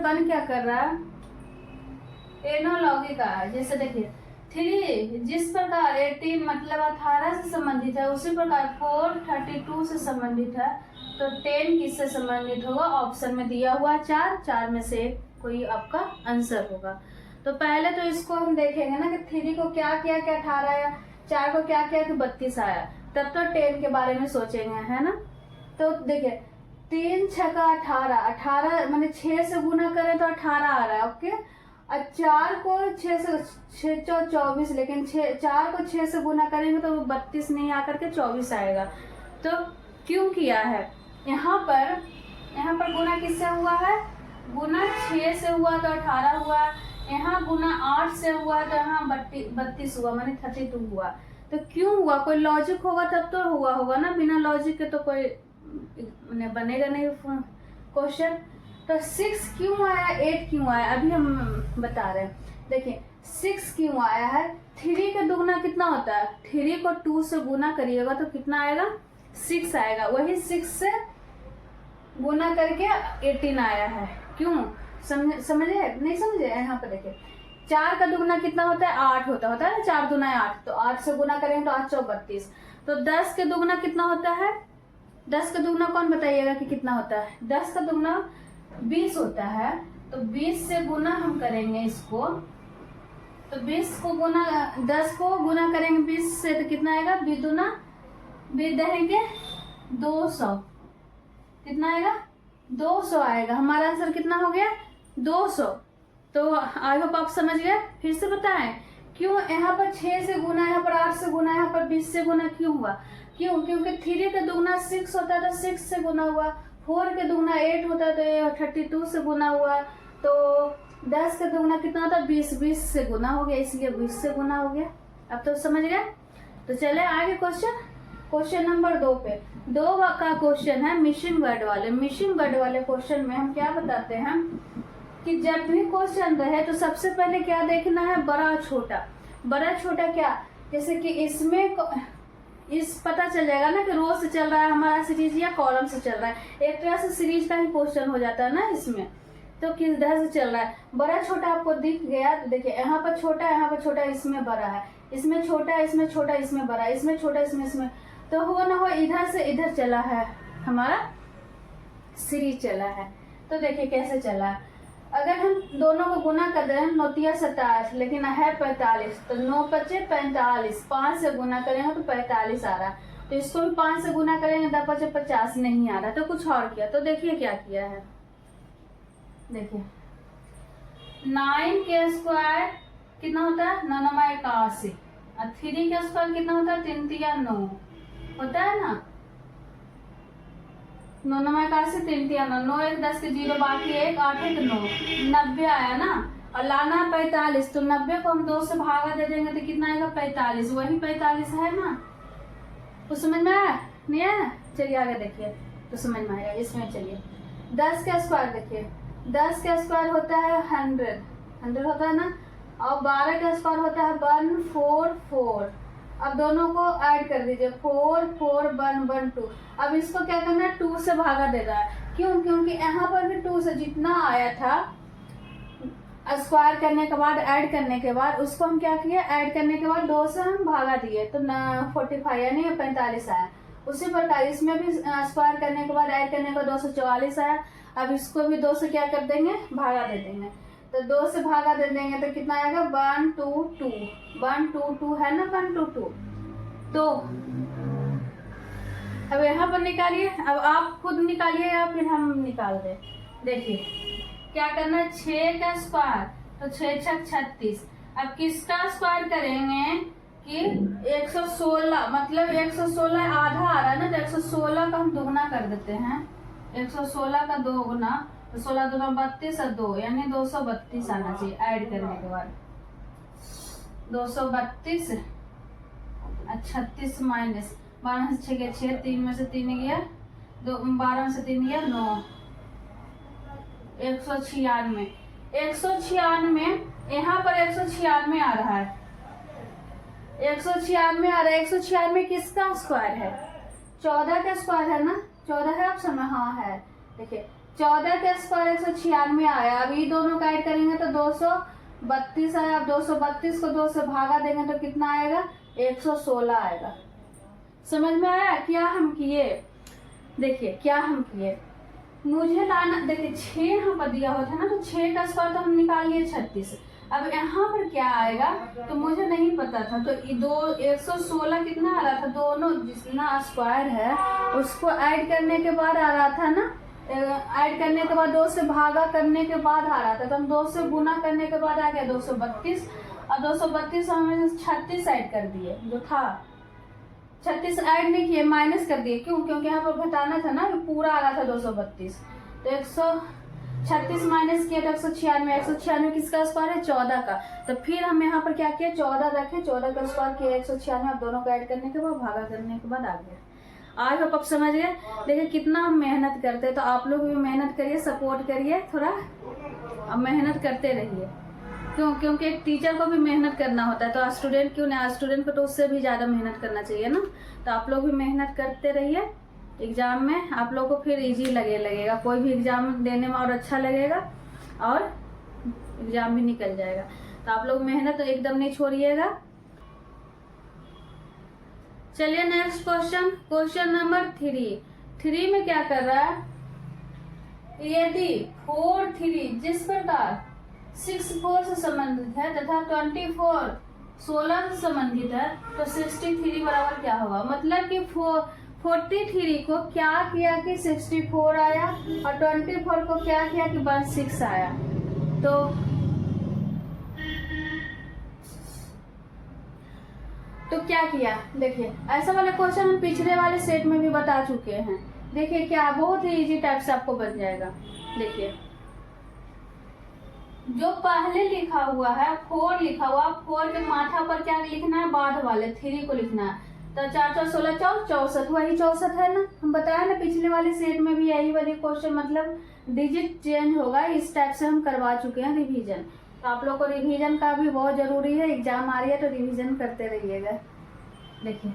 बन क्या कर रहा है, एनोलॉगी का है। जैसे देखिए 3 जिस प्रकार 18 मतलब 18 से संबंधित है, उसी प्रकार 4 32 से संबंधित है, तो 10 किससे संबंधित होगा? ऑप्शन में दिया हुआ 4 में से कोई आपका आंसर होगा। तो पहले तो इसको हम देखेंगे ना कि 3 को क्या किया कि 18 आया, 4 को क्या किया कि 32 आया, तब तो 10 के बारे में सोचेंगे, है ना। तो देखिए 3 छक्का 18 मैंने 6 से गुना करें तो 18 आ रहा है, ओके। और 4 को 6 से 6 24, लेकिन 4 को 6 से गुना करेंगे तो 32 नहीं आकर के 24 आएगा। तो क्यों किया है? यहाँ पर गुना किससे हुआ है? गुना 6 से हुआ तो 18 हुआ, यहाँ गुना 8 से हुआ तो यहाँ 32 हुआ, माने 32 हुआ। तो क्यों हुआ? कोई लॉजिक होगा तब तो हुआ होगा ना, बिना लॉजिक के तो कोई बनेगा नहीं क्वेश्चन। तो 6 क्यों आया, 8 क्यों आया, अभी हम बता रहे हैं। देखिए 6 क्यों आया है? 3 का दुगना कितना होता है? 3 को 2 से गुना करिएगा तो कितना आएगा? 6 आएगा। वही 6 से गुना करके 18 आया है। क्यों? समझे नहीं समझे? यहाँ पे देखिए 4 का दुगना कितना होता है? 8 होता है ना, 4 दूना 8, तो 8 से गुना करेंगे तो 8 चौक 32। तो 10 के दुगना कितना होता है? 10 का दुगना कौन बताइएगा कि कितना होता है? 10 का दुगना 20 होता है। तो 20 से गुना हम करेंगे इसको, तो 20 को गुना 10 को गुना करेंगे 20 से तो कितना आएगा? 20 दूना 20 देंगे 200, कितना आएगा? 200 आएगा। हमारा आंसर कितना हो गया? 200। तो आई होप आप समझ गए। फिर से बताएं क्यों यहाँ पर 6 से गुना, यहाँ पर 8 से गुना, यहाँ पर 20 से गुना क्यों हुआ? क्यों? क्योंकि 3 का दुगना 6 होता है तो 6 से गुना हुआ, 4 के दुगना 8 होता है तो 32 से गुना हुआ, तो 10 का दुगना कितना होता है? 20 से गुना हो गया, इसलिए 20 से गुना हो गया। अब तो समझ गए। तो चले आगे क्वेश्चन नंबर 2 पे। 2 का क्वेश्चन है मिसिंग वर्ड वाले। मिसिंग वर्ड वाले क्वेश्चन में हम क्या बताते हैं कि जब भी क्वेश्चन रहे तो सबसे पहले क्या देखना है? बड़ा छोटा। बड़ा छोटा क्या? जैसे कि इसमें इस पता चल जाएगा ना कि रो से चल रहा है हमारा सीरीज या कॉलम से चल रहा है। एक तरह से सीरीज का ही क्वेश्चन हो जाता है ना इसमें, तो किस तरह से चल रहा है। बड़ा छोटा आपको दिख गया तो देखिए यहाँ पर छोटा, यहाँ पर छोटा, इसमें बड़ा है, इसमें छोटा, इसमें छोटा, इसमें बड़ा, इसमें छोटा, इसमें तो हो ना हो इधर से इधर चला है, हमारा सीरीज चला है। तो देखिए कैसे चला है। अगर हम दोनों को गुना कर दें 9 तिया 27, लेकिन है 45, तो 9 पचे 45, 5 से गुना करेंगे तो 45 आ रहा है। तो इसको भी 5 से गुना करेंगे 10 पचे 50 नहीं आ रहा, तो कुछ और किया। तो देखिए क्या किया है। देखिए 9 के स्क्वायर कितना होता है? 9 9 81, और 3 का स्क्वायर कितना होता है? 3 तिया 9 होता है ना। 9 9 81, 3 तिया 9, 9 1 10 के 0 बाकी 1 8 1 9, 90 आया ना। और लाना 45, तो 90 को हम 2 से भागा दे देंगे तो कितना आएगा? 45। वही 45 है ना। तो समझ में आया? नहीं आया? चलिए आगे देखिए तो समझ में आएगा। इसमें चलिए 10 का स्क्वायर देखिए, 10 का स्क्वायर होता है 100 होता है ना, और 12 का स्क्वायर होता है 144। अब दोनों को ऐड कर दीजिए, 4 4 1 1 2। अब इसको क्या करना है? 2 से भागा दे रहा है। क्यों? क्योंकि यहाँ पर भी 2 से जितना आया था स्क्वायर करने के बाद, ऐड करने के बाद, उसको हम क्या किए? ऐड करने के बाद 2 से हम भागा दिए तो 45 यानी 45 आया। उसी प्रकार इसमें भी स्क्वायर करने के बाद, ऐड करने के बाद 244 आया। अब इसको भी 2 से क्या कर देंगे? भागा दे देंगे। तो 2 से भागा दे देंगे तो कितना आएगा? 1 2 2 1 2 2 है ना, 1 2 2। तो अब यहाँ पर निकालिए। अब आप खुद निकालिए या फिर हम निकाल दें। देखिए क्या करना है? 6 का स्क्वायर तो 6 6 36। अब किसका स्क्वायर करेंगे कि 116, मतलब 116 आधा आ रहा है ना, तो 116 का हम दोगुना कर देते हैं। 116 का 2 गुना तो 16 दूना 32 और 2 यानी 232 आना चाहिए। ऐड करने के बाद 232 और 36 माइनस 12 से 6 गया 6, 3 में से 3 गया 2, 12 में से 3 गया 9, 196। 196 यहाँ पर 196 आ रहा है, 196 आ रहा है। 196 किसका स्क्वायर है? 14 का स्क्वायर है ना। 14 है ऑप्शन में? हाँ है। देखिए 14 का स्क्वायर 196 आया। अब ये दोनों का ऐड करेंगे तो 232 आया। अब 232 को 2 से भागा देंगे तो कितना आएगा? 116 आएगा। समझ में आया क्या हम किए? देखिए क्या हम किए, मुझे लाना, देखिए 6 यहाँ पर दिया हुआ था ना, तो 6 का स्क्वायर तो हम निकाल लिए 36। अब यहाँ पर क्या आएगा तो मुझे नहीं पता था, तो 116 कितना आ रहा था, दोनों जितना स्क्वायर है उसको ऐड करने के बाद आ रहा था ना, ऐड करने के बाद 2 से भागा करने के बाद आ रहा था, तो हम 2 से गुना करने के बाद आ गया 232। और 232 हमने 36 ऐड कर दिए, जो था 36 ऐड नहीं किए, माइनस कर दिए। क्यों? क्योंकि यहाँ पर घटाना था ना, पूरा आ रहा था 232, तो 136 माइनस किया तो 196। 196 किसका स्क्वायर है? 14 का। तो फिर हम यहाँ पर क्या किया, 14 रखे, 14 का स्क्वायर किया 196। अब दोनों को ऐड करने के बाद भागा करने के बाद आ गया। आई होप आप समझ गए। देखिए कितना हम मेहनत करते हैं, तो आप लोग भी मेहनत करिए, सपोर्ट करिए थोड़ा, अब मेहनत करते रहिए। क्यों? क्योंकि एक टीचर को भी मेहनत करना होता है, तो स्टूडेंट क्यों नहीं, स्टूडेंट को तो उससे भी ज़्यादा मेहनत करना चाहिए ना। तो आप लोग भी मेहनत करते रहिए, एग्ज़ाम में आप लोग को फिर इजी लगेगा, कोई भी एग्ज़ाम देने में और अच्छा लगेगा और एग्ज़ाम भी निकल जाएगा। तो आप लोग मेहनत एकदम नहीं छोड़िएगा। चलिए नेक्स्ट क्वेश्चन, क्वेश्चन नंबर 3 में क्या कर रहा है, यदि 4 3 जिस प्रकार 6 4 से संबंधित है तथा 24 16 से संबंधित है, तो 63 बराबर क्या होगा। मतलब कि 43 को क्या किया कि 64 आया, और 24 को क्या किया कि 16 आया। तो क्या किया, देखिए ऐसा वाला क्वेश्चन हम पिछले वाले सेट में भी बता चुके हैं। देखिए क्या बहुत ही इजी टाइप से आपको बन जाएगा। देखिए जो पहले लिखा हुआ है 4 लिखा हुआ, 4 के माथा पर क्या लिखना है, बाद वाले 3 को लिखना है। तो 4 4 16 64, वही 64 है ना, हम बताया ना पिछले वाले सेट में भी यही वाली क्वेश्चन, मतलब डिजिट चेंज होगा, इस टाइप से हम करवा चुके हैं रिवीजन। तो आप लोग को रिवीजन का भी बहुत जरूरी है, एग्जाम आ रही है तो रिवीजन करते रहिएगा। देखिए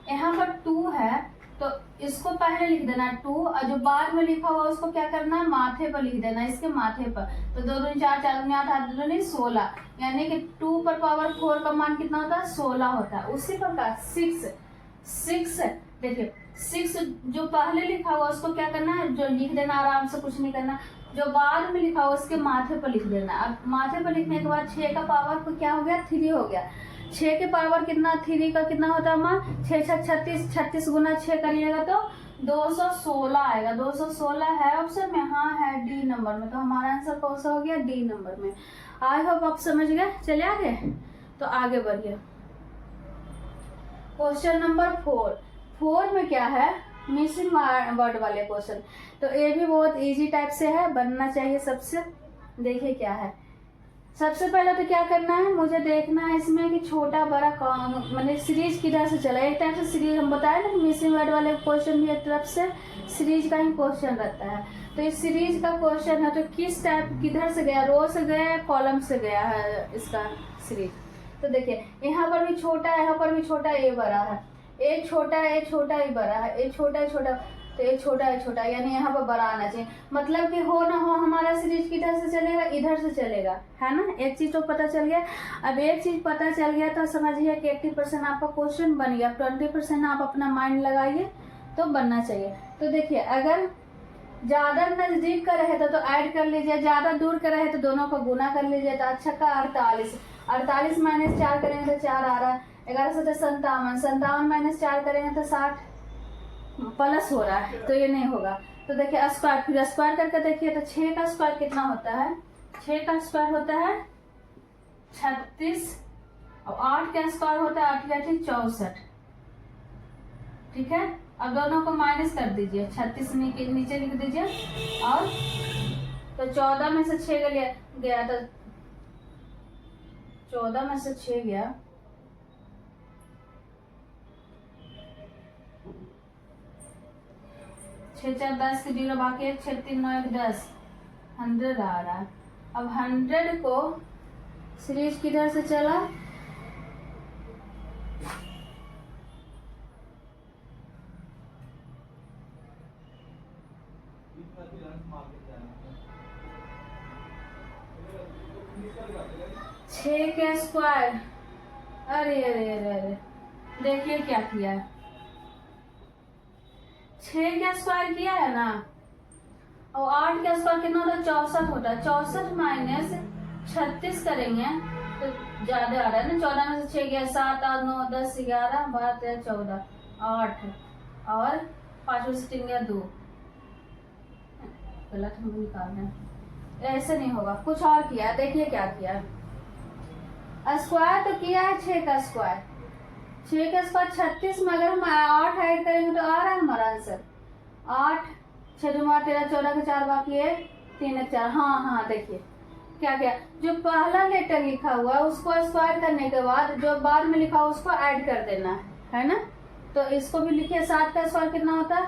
यहाँ पर 2 है, तो इसको पहले लिख देना 2, और जो बाद में लिखा हुआ उसको क्या करना है, माथे पर लिख देना, इसके माथे पर। तो 2 2 4 4 8 8 2 नहीं 16, यानी कि 2 पर पावर 4 का मान कितना होता है, 16 होता है। उसी प्रकार 6 देखिए 6 जो पहले लिखा हुआ उसको क्या करना है, जो लिख देना आराम से, कुछ नहीं करना। जो बाद में लिखा हुआ उसके माथे पर लिख देना। अब माथे पर लिखने के बाद 6 का पावर को क्या हो गया, 3 हो गया। 6 के पावर कितना, 3 का कितना होता है मान, 6 6 36, 36 गुना 6 करिएगा तो 216 आएगा। 216 है ऑप्शन में, हाँ है डी नंबर में। तो हमारा आंसर कौन सा हो गया, डी नंबर में। आई होप आप समझ गए। चले आगे, तो आगे बढ़िए। क्वेश्चन नंबर 4 में क्या है, मिसिंग वर्ड वाले क्वेश्चन। तो ये भी बहुत इजी टाइप से है, बनना चाहिए सबसे। देखिए क्या है, सबसे पहले तो क्या करना है, मुझे देखना है इसमें कि छोटा बड़ा मतलब सीरीज किधर से चला। एक टाइप से सीरीज हम बताए ना, मिसिंग वर्ड वाले क्वेश्चन भी एक तरफ से सीरीज का ही क्वेश्चन रहता है। तो इस सीरीज का क्वेश्चन है, तो किस टाइप, किधर से गया, रो से गया, कॉलम से गया है इसका सीरीज। तो देखिए यहाँ पर भी छोटा है, यहाँ पर भी छोटा, ए बड़ा है, ए छोटा है, ए छोटा, ए बड़ा है, ए छोटा है छोटा, तो ये छोटा है छोटा, यानी यहाँ पर बड़ा आना चाहिए। मतलब कि हो ना हो हमारा सीरीज किधर से चलेगा, इधर से चलेगा, है ना। एक चीज तो पता चल गया। अब एक चीज पता चल गया तो समझिए कि 80% आपका क्वेश्चन बन गया। 20% आप अपना माइंड लगाइए तो बनना चाहिए। तो देखिए अगर ज्यादा नजदीक का रहे तो ऐड कर लीजिए, ज्यादा दूर का रहे तो दोनों का गुना कर लीजिए। तो अच्छा का 48 माइनस 4 करेंगे तो 4 आ रहा है। 11 से 57 माइनस 4 करेंगे तो 60 प्लस हो रहा है, तो ये नहीं होगा। तो देखिए स्क्वायर, फिर स्क्वायर करके देखिए तो 6 का स्क्वायर कितना होता है, 6 का स्क्वायर होता है 36, और 8 का स्क्वायर होता है 8 या 64। ठीक है, अब दोनों को माइनस कर दीजिए, 36 नीचे लिख दीजिए, और तो 14 में से 6 गया तो 14 में से 6 गया, 6 4 10 के 0 बाकी 1 6 3 9 1 10, 100 आ रहा है। अब 100 को सीरीज किधर से चला, 6 का स्क्वायर, अरे अरे अरे अरे, देखिए क्या किया है, 6 का स्क्वायर किया है ना, और 8 का स्क्वायर कितना होता है, 64 होता है। 64 माइनस 36 करेंगे तो ज्यादा आ रहा है ना, 14 में से 6 गया, 7 8 9 10 11 12 13 14 8 और 5 में से 3 गया 2, गलत हम निकालना है, ऐसे नहीं होगा, कुछ और किया। देखिए क्या किया है, स्क्वायर तो किया है 6 का स्क्वायर, 6 का स्क्वायर 36 में अगर हम 8 ऐड करेंगे तो आ रहा है हमारा आंसर 8 6 13 14 के 4 बाकी है 3 4। हाँ हाँ, देखिए क्या क्या, जो पहला लेटर लिखा हुआ है उसको स्क्वायर करने के बाद जो बाद में लिखा हुआ उसको ऐड कर देना है ना। तो इसको भी लिखिए, 7 का स्क्वायर कितना होता है,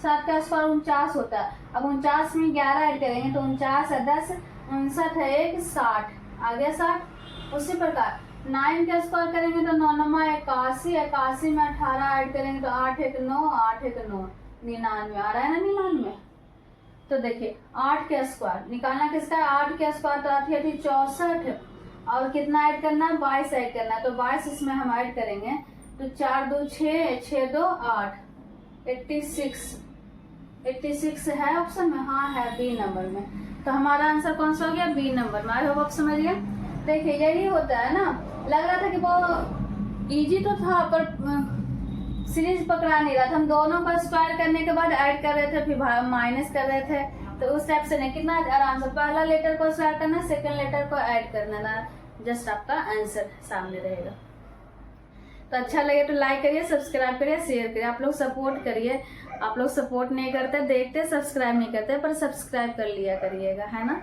7 का स्क्वायर 49 होता है। अब 49 में 11 ऐड करेंगे तो 49 है 10, 59 है 1 60, आ गया 60। उसी प्रकार 9 का स्क्वायर करेंगे तो 9 9 81, 81 में 18 ऐड करेंगे तो 8 1 9, 8 1 9 99, आ रहा है ना 99। तो देखिए 8 का स्क्वायर निकालना किसका है, 8 का स्क्वायर तो आती है 64, और कितना ऐड करना है, 22 ऐड करना है, तो 22 इसमें हम ऐड करेंगे तो 4 2 6 6 2 8, 86 है ऑप्शन में, हाँ है बी नंबर में। तो हमारा आंसर कौन सा हो गया, बी नंबर में। आई होप आप समझ गए। देखिए यही होता है ना, लग रहा था कि वो इजी तो था पर सीरीज पकड़ा नहीं रहा था, हम दोनों का स्क्वायर करने के बाद ऐड कर रहे थे फिर माइनस कर रहे थे, तो उस टाइप से नहीं, कितना आराम से पहला लेटर को स्क्वायर करना, सेकंड लेटर को ऐड करना ना, जस्ट आपका आंसर सामने रहेगा। तो अच्छा लगे तो लाइक करिए, सब्सक्राइब करिए, शेयर करिए, आप लोग सपोर्ट करिए। आप लोग सपोर्ट नहीं करते, देखते सब्सक्राइब नहीं करते, पर सब्सक्राइब कर लिया करिएगा, है ना।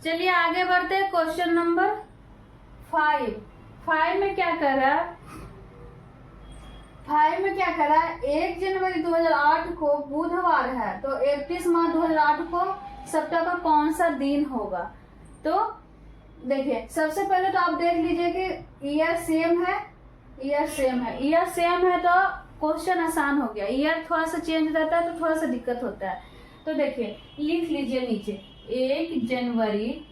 चलिए आगे बढ़ते हैं, क्वेश्चन नंबर 5 में क्या कर रहा है, 5 में क्या करा है, 1 जनवरी 2008 को बुधवार है, तो 31 मार्च 2008 को सप्ताह का कौन सा दिन होगा। तो देखिए सबसे पहले तो आप देख लीजिए कि ईयर सेम है, ईयर सेम है तो क्वेश्चन आसान हो गया। ईयर थोड़ा सा चेंज रहता है तो थोड़ा सा दिक्कत होता है। तो देखिए लिख लीजिए नीचे 1 जनवरी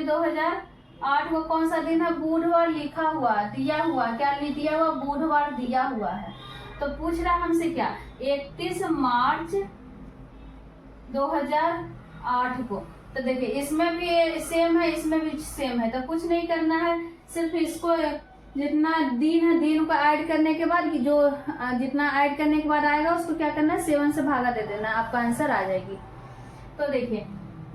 2008 को कौन सा दिन है, बुधवार लिखा हुआ, दिया हुआ, क्या दिया हुआ, बुधवार दिया हुआ है। तो पूछ रहा है हमसे क्या, 31 मार्च 2008 को। तो देखिए इसमें भी सेम है, इसमें भी सेम है, तो कुछ नहीं करना है, सिर्फ इसको जितना दिन है दिन को ऐड करने के बाद जो जितना ऐड करने के बाद आएगा उसको क्या करना है, 7 से भागा दे देना, आपका आंसर आ जाएगी। तो देखिए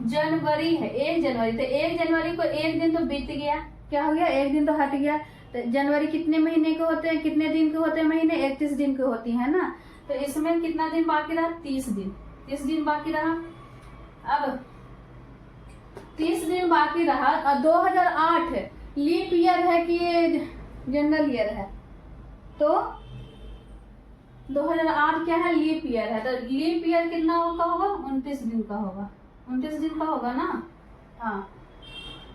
जनवरी है 1 जनवरी, तो 1 जनवरी को एक दिन तो बीत गया, क्या हो गया, एक दिन तो हट गया। तो जनवरी कितने महीने के होते हैं, कितने दिन के होते हैं महीने, 31 दिन के होती है ना। तो इसमें कितना दिन बाकी रहा, 30 दिन बाकी रहा। अब 30 दिन बाकी रहा, और 2008 लीप ईयर है कि ये जनरल ईयर है, तो 2008 क्या है, लीप ईयर है। तो लीप ईयर कितना का होगा, 29 दिन का होगा, 29 दिन का होगा ना, हाँ।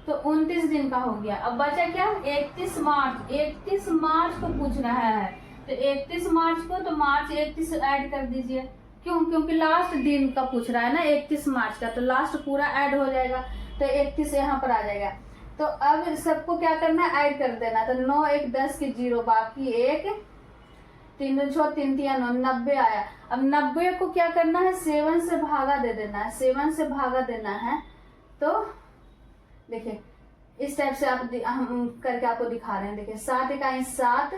तो 29 दिन का हो गया। अब बचा क्या, 31 मार्च को पूछ रहा है, तो 31 मार्च को, तो मार्च 31 ऐड कर दीजिए, क्यों, क्योंकि लास्ट दिन का पूछ रहा है ना 31 मार्च का, तो लास्ट पूरा ऐड हो जाएगा, तो 31 यहाँ पर आ जाएगा। तो अब सबको क्या करना है, ऐड कर देना। तो 9 1 10 के 0 बाकी 1 3 6 3 3 9 90 आया। अब 90 को क्या करना है, 7 से भागा दे देना है, 7 से भागा देना है। तो देखिए इस टाइप से हम करके आपको दिखा रहे हैं। देखिए 7 1 7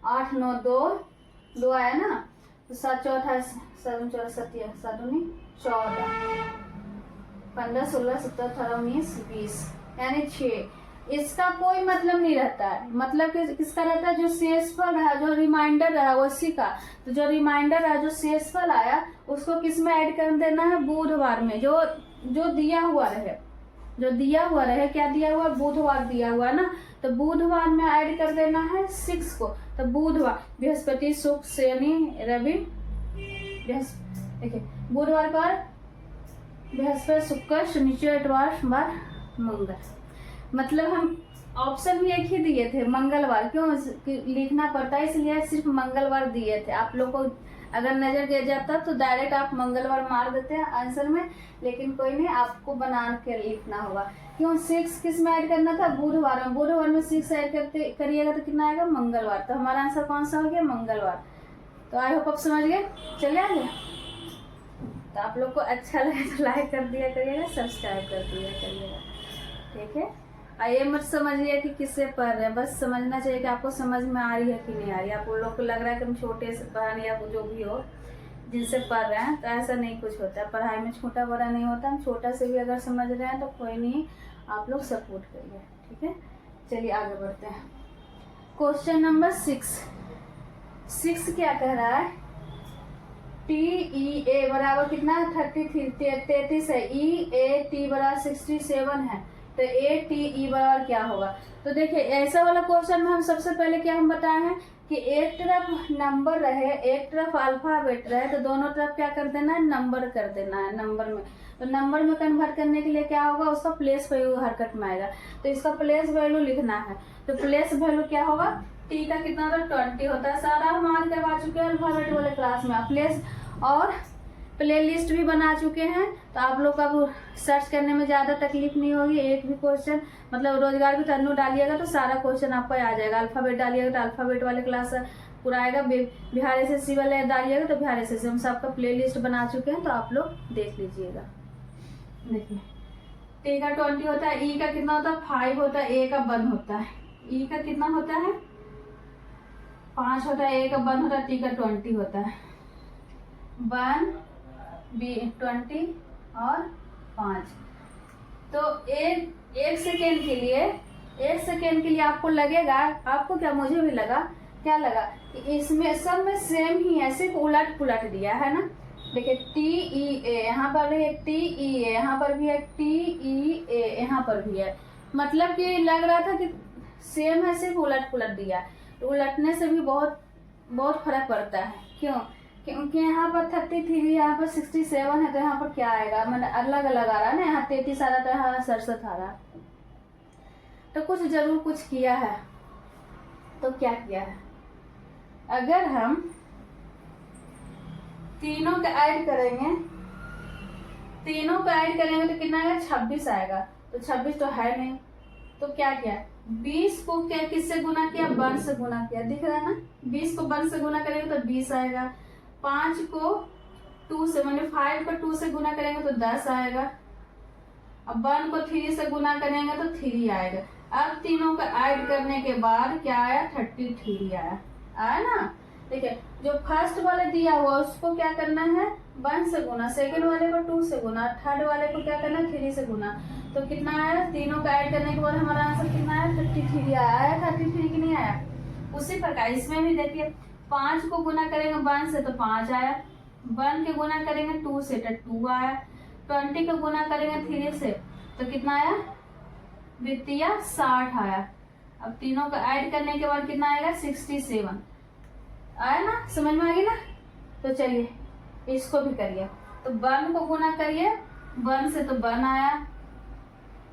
8 9 2 आया ना, तो 7 4 7 4 7 7 19 14 15 16 17 18 19 20 यानी 6। इसका कोई मतलब नहीं रहता है, मतलब किसका रहता है, जो शेषफल है, जो रिमाइंडर है उसी का। तो जो रिमाइंडर है, जो शेषफल आया, उसको किस में ऐड कर देना है, बुधवार में, जो दिया हुआ रहे, क्या दिया हुआ, बुधवार दिया हुआ ना, तो बुधवार में ऐड कर देना है 6 को। तो बुधवार, बृहस्पति शुक्र शनि रवि, देखिए बुधवार का बृहस्पति शुक्र शनिचर इतवार सोमवार मंगल, मतलब हम ऑप्शन भी एक ही दिए थे, मंगलवार। क्यों लिखना पड़ता है, इसलिए सिर्फ मंगलवार दिए थे। आप लोग को अगर नजर गिर जाता तो डायरेक्ट आप मंगलवार मार देते हैं आंसर में, लेकिन कोई नहीं, आपको बना के लिखना होगा। क्यों 6 किस में ऐड करना था? बुधवार में। बुधवार में 6 ऐड करते करिएगा तो कितना आएगा? मंगलवार। तो हमारा आंसर कौन सा हो गया? मंगलवार। तो आई होप आप समझ गए। चले आगे। तो आप लोग को अच्छा लगे तो लाइक कर दिया करिएगा, सब्सक्राइब कर दिया करिएगा, ठीक है। ये मत समझिए कि किससे पढ़ रहे हैं, बस समझना चाहिए कि आपको समझ में आ रही है कि नहीं आ रही है। आप लोग को लग रहा है कि हम छोटे से बहन या जो भी हो जिनसे पढ़ रहे हैं, तो ऐसा नहीं कुछ होता है। पढ़ाई में छोटा बड़ा नहीं होता। हम छोटा से भी अगर समझ रहे हैं तो कोई नहीं, आप लोग सपोर्ट करिए, ठीक है। चलिए आगे बढ़ते हैं। क्वेश्चन नंबर 6 क्या कह रहा है? TEA बराबर कितना है? 33 है। EAT बराबर 67 है। तो ATE बराबर क्या होगा? तो देखिए ऐसा वाला क्वेश्चन में हम सबसे पहले क्या हम बताए हैं कि एक तरफ नंबर रहे, एक तरफ अल्फाबेट रहे, तो दोनों तरफ क्या कर देना है? नंबर कर देना है नंबर में। तो नंबर में कन्वर्ट करने के लिए क्या होगा? उसका प्लेस वैल्यू हरकत में आएगा। तो इसका प्लेस वैल्यू लिखना है। तो प्लेस वैल्यू क्या होगा? T का कितना होता है? 20 होता है। सारा हम आज करवा चुके हैं अल्फाबेट वाले क्लास में। प्लेस और प्ले लिस्ट भी बना चुके हैं, तो आप लोग का सर्च करने में ज़्यादा तकलीफ नहीं होगी। एक भी क्वेश्चन मतलब रोजगार भी तन्नू डालिएगा तो सारा क्वेश्चन आपको आ जाएगा। अल्फाबेट डालिएगा तो अल्फाबेट वाले क्लास पूरा आएगा। बिहार SSC वाले डालिएगा तो बिहार SSC। हम सबका प्ले लिस्ट बना चुके हैं, तो आप लोग देख लीजिएगा। देखिए T का 20 होता है। E का कितना होता है? 5 होता है। A का 1 होता है। E का कितना होता है? 5 होता है। A का 1 होता है। T का 20 होता है। 1 20 और 5। तो एक सेकेंड के लिए आपको लगेगा, आपको क्या, मुझे भी लगा, क्या लगा कि इसमें सब में सेम ही है, सिर्फ उलट पुलट दिया है ना। देखिए TEA यहाँ पर है, TEA यहाँ पर भी है, TEA यहाँ पर भी है। मतलब कि लग रहा था कि सेम है, सिर्फ उलट पुलट दिया। तो उलटने से भी बहुत बहुत फर्क पड़ता है। क्यों? क्योंकि यहाँ पर 33, यहाँ पर 67 है, तो यहाँ पर क्या आएगा? मतलब अलग अलग आ रहा है ना। यहाँ 33 आ रहा था, यहाँ 67 आ रहा। तो कुछ जरूर कुछ किया है। तो क्या किया है? अगर हम तीनों का ऐड करेंगे तो कितना आएगा? 26 आएगा। तो 26 तो है नहीं, तो क्या किया? 20 को क्या किससे गुना किया? 1 से गुना किया। दिख रहा है ना? 20 को 1 से गुना करेंगे तो 20 आएगा। 5 को 2 से, मतलब 5 को 2 से गुना करेंगे तो 10 आएगा। अब 1 को 3 से गुना करेंगे तो 3 आएगा। अब तीनों का ऐड करने के बाद क्या आया? 33 आया ना। देखिए जो फर्स्ट वाले दिया हुआ उसको क्या करना है? 1 से गुना, सेकंड वाले को 2 से गुना, थर्ड वाले को क्या करना? 3 से गुना। तो कितना आया? तीनों का ऐड करने के बाद हमारा आंसर कितना आया? 33 आया। 33 की नहीं आया? उसी प्रकार इसमें भी देखिए 5 को गुना करेंगे 1 से तो 5 आया। 1 के गुना करेंगे 2 से तो 2 आया। 20 को गुना करेंगे 3 से तो कितना आया? 60 आया। अब तीनों को ऐड करने के बाद कितना आएगा? 67 आया ना। समझ में आ गई ना? तो चलिए इसको भी करिए। तो 1 को गुना करिए 1 से तो 1 आया।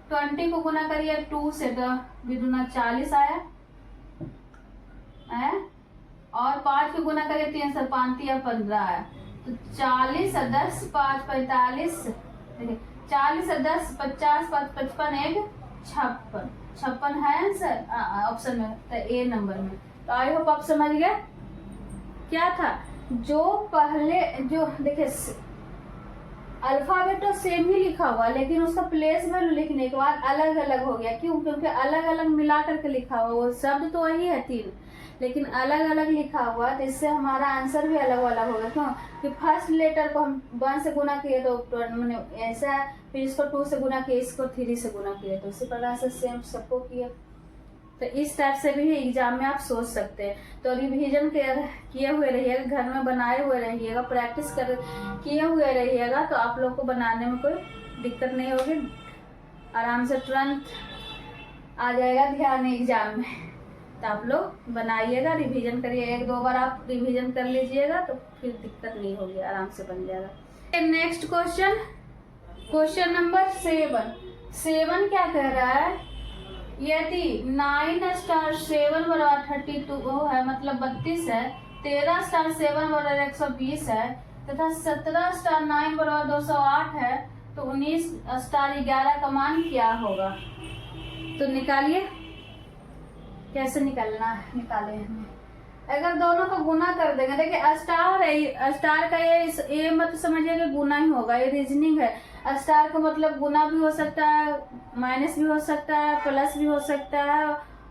20 को गुना करिए 2 से तो 2 40 आया। और 5 को गुना करिए 3 से 5 या 15 आया। तो 40 और 10 5 45। देखिए 40 और 10 50 5 55 1 56 है आंसर ऑप्शन में, तो ए नंबर में। तो आई होप आप समझ गए क्या था। जो पहले जो देखिए अल्फाबेट तो सेम ही लिखा हुआ, लेकिन उसका प्लेस वैल्यू लिखने के बाद अलग अलग हो गया। क्यों? क्योंकि अलग अलग मिला करके लिखा हुआ, वो शब्द तो वही है 3, लेकिन अलग अलग लिखा हुआ, तो इससे हमारा आंसर भी अलग अलग होगा। क्यों? कि फर्स्ट लेटर को हम 1 से गुना किए तो मैंने ऐसा, फिर इसको 2 से गुना किए, इसको 3 से गुना किए, तो इसी प्रकार से सेम सबको किए। तो इस टाइप से भी एग्जाम में आप सोच सकते हैं। तो रिवीजन किए हुए रहिएगा, घर में बनाए हुए रहिएगा, प्रैक्टिस किए हुए रहिएगा, तो आप लोग को बनाने में कोई दिक्कत नहीं होगी। आराम से तुरंत आ जाएगा ध्यान एग्जाम में। तो आप लोग बनाइएगा, रिवीजन करिए। 1-2 बार आप रिवीजन कर लीजिएगा तो फिर दिक्कत नहीं होगी, आराम से बन जाएगा। नेक्स्ट क्वेश्चन नंबर 7 क्या कह रहा है? यदि 9 * 7 = 32 है, मतलब 32 है, 13 स्टार 7 बराबर 120 है तथा 17 स्टार 9 बराबर 208 है, तो 19 स्टार 11 का मान क्या होगा? तो निकालिए, कैसे निकालना है, निकाले हमें। अगर दोनों को गुना कर देंगे, देखिए स्टार का ये मत समझिए कि गुना ही होगा, ये रीजनिंग है। स्टार का मतलब गुना भी हो सकता है, माइनस भी हो सकता है, प्लस भी हो सकता है,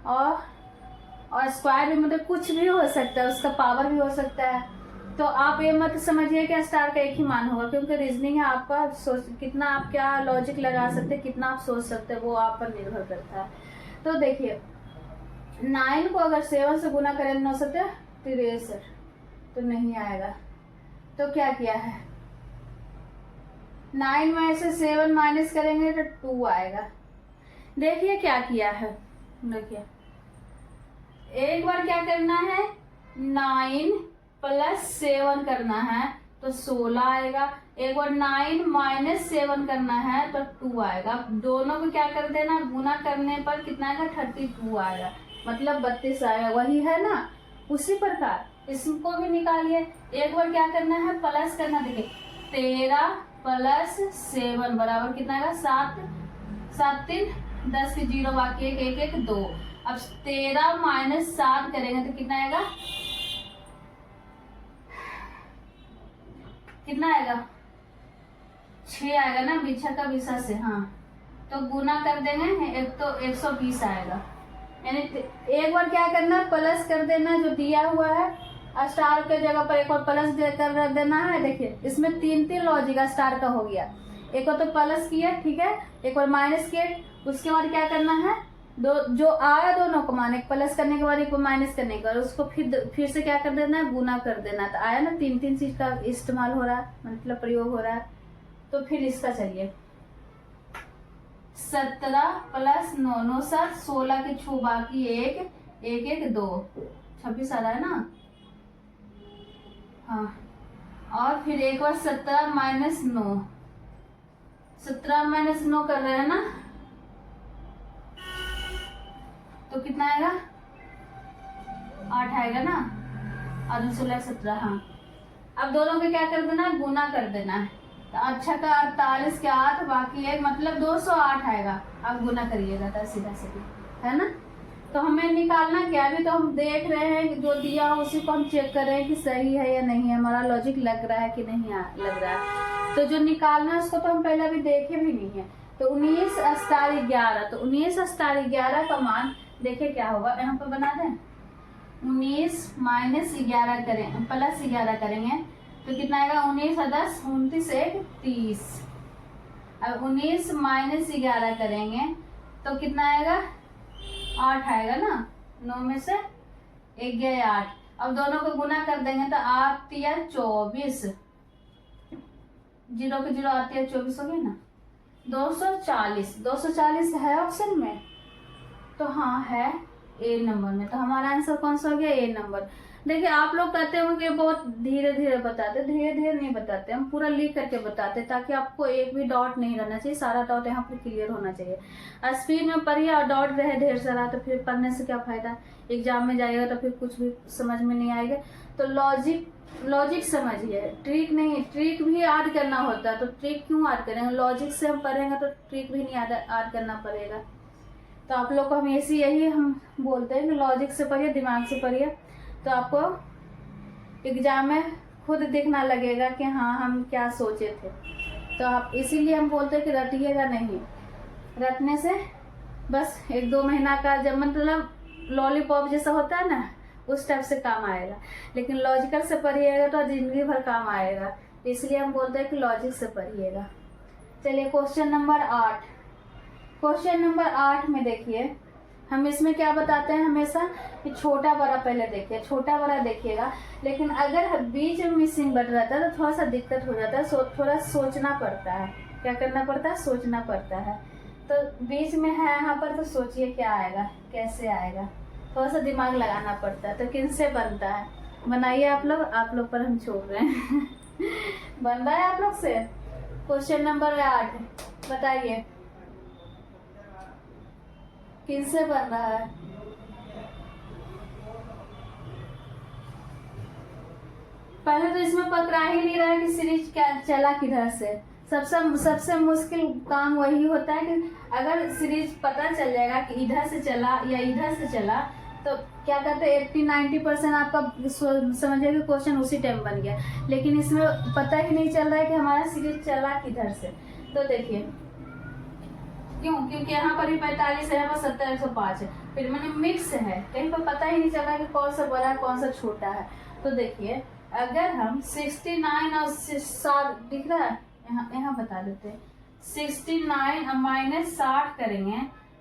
और स्क्वायर भी, मतलब कुछ भी हो सकता है, उसका पावर भी हो सकता है। तो आप ये मत समझिए कि स्टार का एक ही मान होगा, क्योंकि रीजनिंग है, आपका सोच कितना, आप क्या लॉजिक लगा सकते हैं, कितना आप सोच सकते हैं, वो आप पर निर्भर करता है। तो देखिए 9 को अगर 7 से गुना करें 9 सत्ते 63, तो नहीं आएगा। तो क्या किया है, 9 में से 7 माइनस करेंगे तो 2 आएगा। देखिए क्या किया है, देखिए एक बार क्या करना है, 9 प्लस 7 करना है तो 16 आएगा। एक बार 9 माइनस 7 करना है तो 2 आएगा। दोनों को क्या कर देना, गुना करने पर कितना आएगा, 32 आएगा, मतलब 32 आएगा, वही है ना। उसी प्रकार इसको भी निकालिए। एक बार क्या करना है, प्लस करना। देखिए 13 प्लस 7 बराबर कितना आएगा, 7 7 3 10 के 0 बाकी 1 1 1 2। अब 13 माइनस 7 करेंगे तो कितना आएगा, कितना आएगा, 6 आएगा ना, बिछा का बिछा से। हाँ, तो गुना कर देंगे, एक तो 120 आएगा। यानी एक बार क्या करना है, प्लस कर देना, जो दिया हुआ है स्टार के जगह पर एक और प्लस कर देना है। देखिए इसमें 3 लॉजिक स्टार का हो गया, एक और तो प्लस किया, ठीक है, एक और माइनस किए, उसके बाद क्या करना है, दो जो आया दोनों को मान, एक प्लस करने के बाद एक माइनस करने के बाद उसको फिर से क्या कर देना है, गुना कर देना। तो आया ना, 3 चीज का इस्तेमाल हो रहा है, मतलब प्रयोग हो रहा है। तो फिर इसका चलिए, 17 प्लस 9 9 7 16 के छू बाकी 1 1 1 2 26 आ रहा है ना। हाँ, और फिर एक बार 17 माइनस 9, 17 माइनस 9 कर रहे हैं ना, तो कितना आएगा, 8 आएगा ना, और 16 17। हाँ, अब दोनों को क्या कर देना है, गुना कर देना है। तो अच्छा का 48 के 8 बाकी 1, मतलब 208 आएगा। अब गुना करिएगा तो सीधा सीधा, है ना। तो हमें निकालना क्या, भी तो हम देख रहे हैं जो दिया हो उसी को हम चेक कर रहे हैं कि सही है या नहीं है, हमारा लॉजिक लग रहा है कि नहीं लग रहा है। तो जो निकालना है उसको तो हम पहले अभी देखे भी नहीं है। तो 19 स्टार 11, तो 19 स्टार 11 का मान देखिए क्या होगा, यहाँ पर बना दें। 19 माइनस 11 करें, प्लस 11 करेंगे तो कितना आएगा, 19 10 29 1 30। अब 19 माइनस 11 करेंगे तो कितना आएगा, 8 आएगा ना, 9 में से 1 गया 8। अब दोनों को गुना कर देंगे तो 8 या 24, 0 के 0 8 या 24 हो गया ना, 240। 240 है ऑप्शन में, तो हाँ है ए नंबर में। तो हमारा आंसर कौन सा हो गया, ए नंबर। देखिए आप लोग कहते हो कि बहुत धीरे धीरे बताते, धीरे धीरे नहीं बताते, हम पूरा लिख करके बताते ताकि आपको एक भी डॉट नहीं रहना चाहिए, सारा डॉट यहाँ पर क्लियर होना चाहिए। स्पीड में पढ़िए और डॉट रहे ढेर सारा तो फिर पढ़ने से क्या फायदा, एग्जाम में जाइएगा तो फिर कुछ भी समझ में नहीं आएगा। तो लॉजिक समझिए, ट्रिक नहीं, ट्रिक भी ऐड करना होता है। तो ट्रिक क्यों ऐड करेंगे, लॉजिक से हम पढ़ेंगे तो ट्रिक भी नहीं ऐड करना पड़ेगा। तो आप लोग को हम यही हम बोलते हैं कि लॉजिक से पढ़िए, दिमाग से पढ़िए, तो आपको एग्जाम में खुद दिखना लगेगा कि हाँ हम क्या सोचे थे। तो आप इसीलिए हम बोलते हैं कि रटिएगा नहीं, रटने से बस 1-2 महीना का जब मतलब लॉलीपॉप जैसा होता है ना, उस टाइप से काम आएगा। लेकिन लॉजिकल से पढ़िएगा तो जिंदगी भर काम आएगा, इसलिए हम बोलते हैं कि लॉजिक से पढ़िएगा। चलिए क्वेश्चन नंबर 8। क्वेश्चन नंबर 8 में देखिए, हम इसमें क्या बताते हैं हमेशा कि छोटा बड़ा पहले देखिए, छोटा बड़ा देखिएगा। लेकिन अगर बीच में मिसिंग बढ़ रहता है तो थोड़ा सा दिक्कत हो जाता है, थोड़ा सोचना पड़ता है। क्या करना पड़ता है, सोचना पड़ता है। तो बीच में है यहाँ पर, तो सोचिए क्या आएगा, कैसे आएगा, थोड़ा सा दिमाग लगाना पड़ता है। तो किनसे बनता है, बनाइए आप लोग पर हम छोड़ रहे हैं बन रहा है आप लोग से। क्वेश्चन नंबर 8 बताइए किनसे बन रहा है। पहले तो इसमें पकड़ा ही नहीं रहा है कि सीरीज क्या चला किधर से। सबसे मुश्किल काम वही होता है कि अगर सीरीज पता चल जाएगा कि इधर से चला या इधर से चला, तो क्या कहते हैं 80-90% आपका समझिए कि क्वेश्चन उसी टाइम बन गया। लेकिन इसमें पता ही नहीं चल रहा है कि हमारा सीरीज चला किधर से। तो देखिए क्योंकि यहाँ पर भी 45 है, यहाँ पर 70, 105 है, फिर मैंने मिक्स है, कहीं पर पता ही नहीं चल रहा है कि कौन सा बड़ा है कौन सा छोटा है। तो देखिए अगर हम 69 और 60 दिख रहा है, यहाँ बता देते हैं, 69 और -60 करेंगे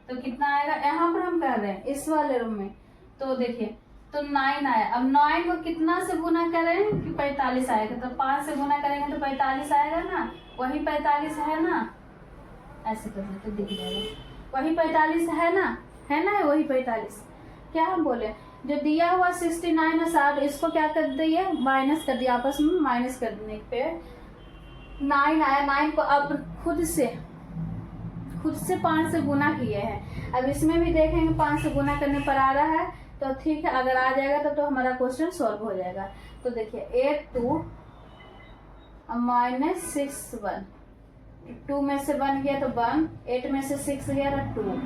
तो कितना आएगा। यहाँ पर हम कर रहे हैं इस वाले रूम में, तो देखिए तो 9 आया। अब 9 को कितना से गुना करें कि 45 आएगा, तो 5 से गुना करेंगे तो 45 आएगा ना, वही 45 है ना, ऐसे कर तो दिख जाएगा, वही 45 है ना, वही 45। क्या हम बोले, जो दिया हुआ 69 और 60 इसको क्या कर दिए, माइनस कर दिया, आपस में माइनस करने पे 9 आया। 9 को अब खुद से 5 से गुना किए हैं। अब इसमें भी देखेंगे 5 से गुना करने पर आ रहा है, तो ठीक है, अगर आ जाएगा तो हमारा क्वेश्चन सॉल्व हो जाएगा। तो देखिए 82 -6 1, 2 में से 1 गया तो 1, 8 में से 6 गया तो 2।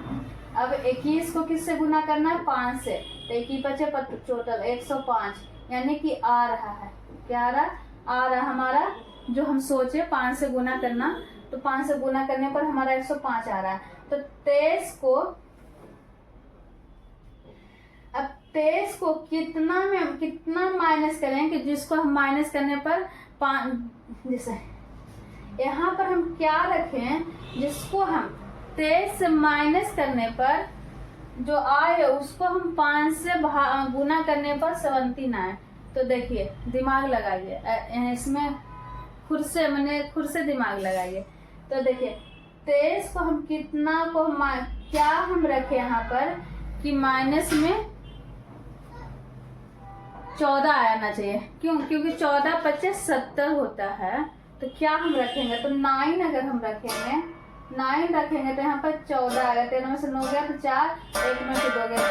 अब 21 को किससे गुना करना है, 5 से, तो 21 बचे टोटल 105, यानी कि आ रहा है, क्या आ रहा हमारा जो हम सोचे 5 से गुना करना, तो 5 से गुना करने पर हमारा 105 आ रहा है। तो 23 को कितना माइनस करें कि जिसको हम माइनस करने पर 5, जैसे यहाँ पर हम क्या रखें, जिसको हम 23 से माइनस करने पर जो आए उसको हम 5 से गुना करने पर 17 आए। तो देखिए दिमाग लगाइए इसमें, खुद से दिमाग लगाइए। तो देखिए 23 को हम कितना को क्या हम रखे यहाँ पर कि माइनस में 14 आना चाहिए, क्योंकि 14 25 70 होता है। तो क्या हम रखेंगे, तो 9 अगर हम रखेंगे, 9 रखेंगे तो यहाँ पर 14 आएगा, 13 में से 9 गया तो 4, 1 में से 2 गया,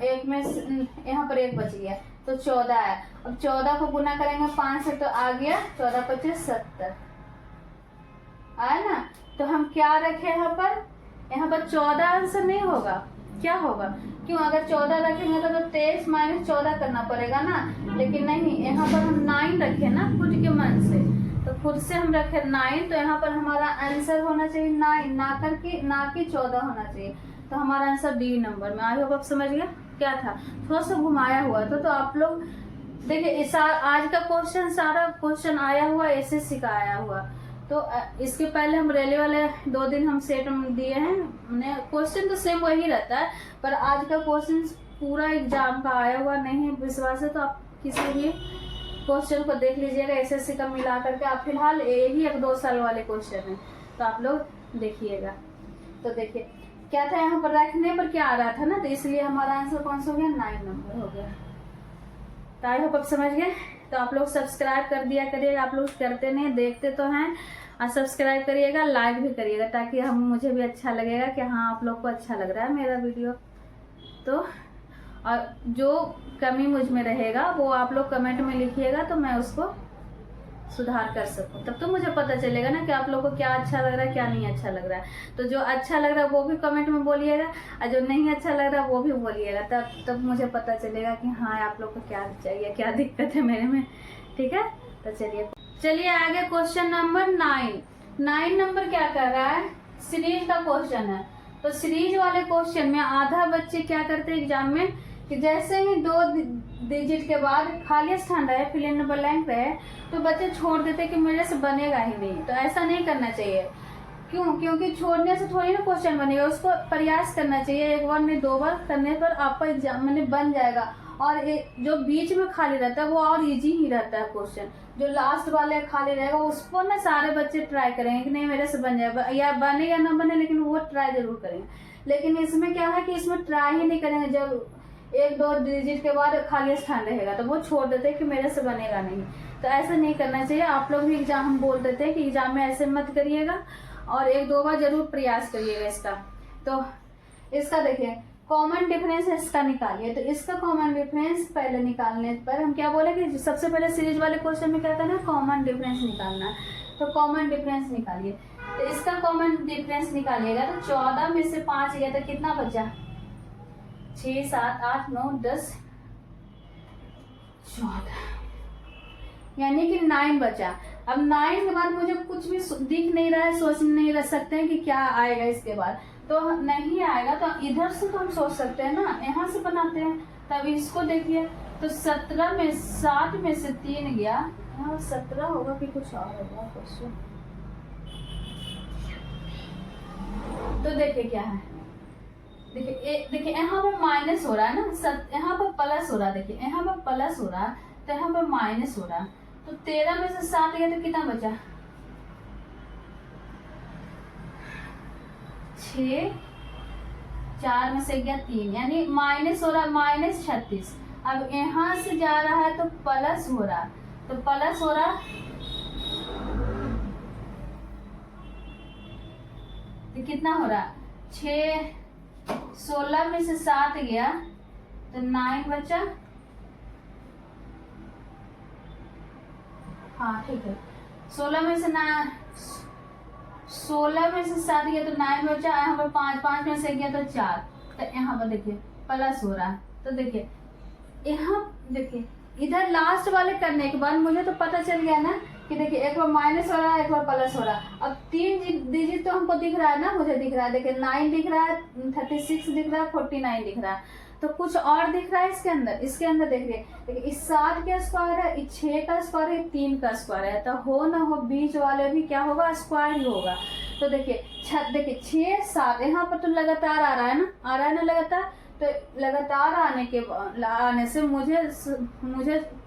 1 में यहाँ पर 1 बच गया तो 14 आया। अब 14 को गुना करेंगे 5 से तो आ गया 14 25 70 आया ना। तो हम क्या रखे यहाँ पर 14 आंसर नहीं होगा, क्या होगा, क्यों, अगर 14 रखेंगे तो 23 - 14 करना पड़ेगा ना, लेकिन नहीं, यहाँ पर हम 9 रखे ना खुद के मन से, तो खुद से हम रखे 9, तो यहाँ पर हमारा आंसर होना चाहिए 9, ना कि 14 होना चाहिए। तो हमारा आंसर डी नंबर में। आई होप आप समझ गए क्या था, थोड़ा सा घुमाया हुआ था। तो आप लोग देखिए आज का क्वेश्चन, सारा क्वेश्चन आया हुआ एसएससी का आया हुआ। तो इसके पहले हम रेलवे वाले 2 दिन हम सेट दिए हैं, क्वेश्चन तो सेम वही रहता है, पर आज का क्वेश्चन पूरा एग्जाम का आया हुआ नहीं है, विश्वास है तो आप किसी भी क्वेश्चन को देख लीजिएगा एसएससी का मिला करके। आप फिलहाल यही 1-2 साल वाले क्वेश्चन है, तो आप लोग देखिएगा। तो देखिए क्या था, यहाँ पर रखने पर क्या आ रहा था ना, तो इसलिए हमारा आंसर कौन सा हो गया, 9 नंबर हो गया। तो आई होप आप समझ गए। तो आप लोग सब्सक्राइब कर दिया करिएगा, आप लोग करते नहीं, देखते तो हैं, और सब्सक्राइब करिएगा, लाइक भी करिएगा, ताकि मुझे भी अच्छा लगेगा कि हाँ आप लोग को अच्छा लग रहा है मेरा वीडियो। तो और जो कमी मुझ में रहेगा वो आप लोग कमेंट में लिखिएगा, तो मैं उसको सुधार कर सकूं, तब तो मुझे पता चलेगा ना कि आप लोगों को क्या अच्छा लग रहा है क्या नहीं अच्छा लग रहा है। तो जो अच्छा लग रहा है वो भी कमेंट में बोलिएगा, और जो नहीं अच्छा लग रहा है वो भी बोलिएगा, तब मुझे पता चलेगा कि हाँ आप लोग को क्या चाहिए, क्या दिक्कत है मेरे में, ठीक है। तो चलिए आगे क्वेश्चन नंबर 9 नंबर क्या कर रहा है, सीरीज का क्वेश्चन है। तो सीरीज वाले क्वेश्चन में आधा बच्चे क्या करते हैं एग्जाम में कि जैसे ही 2 डिजिट के बाद खाली स्थान रहे, फिल इन ब्लैंक रहे, तो बच्चे छोड़ देते कि मेरे से बनेगा ही नहीं। तो ऐसा नहीं करना चाहिए, क्योंकि छोड़ने से थोड़ी ना क्वेश्चन बनेगा, उसको प्रयास करना चाहिए। 1 बार नहीं 2 बार करने पर आपका एग्जाम में बन जाएगा। और जो बीच में खाली रहता है वो और इजी ही रहता है क्वेश्चन, जो लास्ट वाले खाली रहेगा उसको ना सारे बच्चे ट्राई करेंगे कि नहीं मेरे से बन जाएगा, या बने या ना बने, लेकिन वो ट्राई जरूर करेंगे। लेकिन इसमें क्या है कि इसमें ट्राई ही नहीं करेंगे, जब 1-2 डिजिट के बाद खाली स्थान रहेगा तो वो छोड़ देते हैं कि मेरे से बनेगा नहीं। तो ऐसा नहीं करना चाहिए। आप लोग भी एग्जाम, हम बोल देते हैं कि एग्जाम में ऐसे मत करिएगा, और 1-2 बार जरूर प्रयास करिएगा इसका। तो इसका देखिए कॉमन डिफरेंस इसका निकालिए। तो इसका कॉमन डिफरेंस पहले निकालने पर हम क्या बोले कि सबसे पहले सीरीज वाले क्वेश्चन में क्या करना है, कॉमन डिफरेंस निकालना है। तो कॉमन डिफरेंस निकालिए। तो इसका कॉमन डिफरेंस निकालिएगा तो 14 में से 5 गया तो कितना बचा, 6 7 8 9 10 14, यानी कि 9 बचा। अब 9 के बाद मुझे कुछ भी दिख नहीं रहा है, सोच नहीं रह सकते हैं कि क्या आएगा इसके बाद, तो नहीं आएगा। तो इधर से तो हम सोच सकते हैं ना, यहाँ से बनाते हैं। तब इसको देखिए, तो 17 में 7 में से 3 गया, यहाँ 17 होगा कि कुछ और होगा क्वेश्चन। तो देखिए क्या है, देखिए यहाँ पर माइनस हो रहा है ना, यहाँ पर प्लस हो रहा है। देखिए यहाँ पर प्लस हो रहा है तो यहाँ पर माइनस हो रहा है। तो 13 में से 7 गया तो कितना बचा, 6, 4 में से गया 3, यानी माइनस हो रहा है, -36। अब यहाँ से जा रहा है तो प्लस हो रहा है, तो प्लस हो रहा तो कितना हो रहा, 6, 16 में से 7 गया तो 9 बचा। हाँ ठीक है, 16 में से 7 गया तो 9 बचा। यहाँ पर 5 में से गया तो 4, तो यहाँ पर देखिए प्लस हो रहा है। तो देखिए यहाँ देखिए इधर लास्ट वाले करने के बाद मुझे तो पता चल गया ना कि देखिए एक बार माइनस हो रहा है, एक बार प्लस हो रहा है। अब 3 डिजिट तो हमको दिख रहा है ना, मुझे दिख रहा है। देखिए 9 दिख रहा है, 36 दिख रहा है, 49 दिख रहा है। तो कुछ और दिख रहा है इसके अंदर। इसके अंदर देखिए इस 7 का स्क्वायर है, इस 6 का स्क्वायर है, 3 का स्क्वायर है। तो हो ना हो बीच वाले भी क्या होगा, स्क्वायर ही होगा। तो देखिए 6 7 यहाँ पर तो लगातार आ रहा है ना, लगातार। तो लगातार आने से मुझे